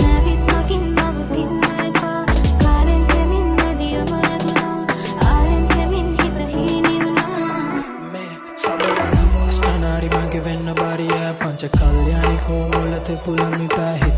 නැවිත් මගින් නවතින්න එපා කාලෙන් දෙමින් නදියම ඇදුණා ආලෙන් දෙමින් හිත හීනි වුණා Stanari mage venna bariya pancha kalyani ko mullate pulami pahi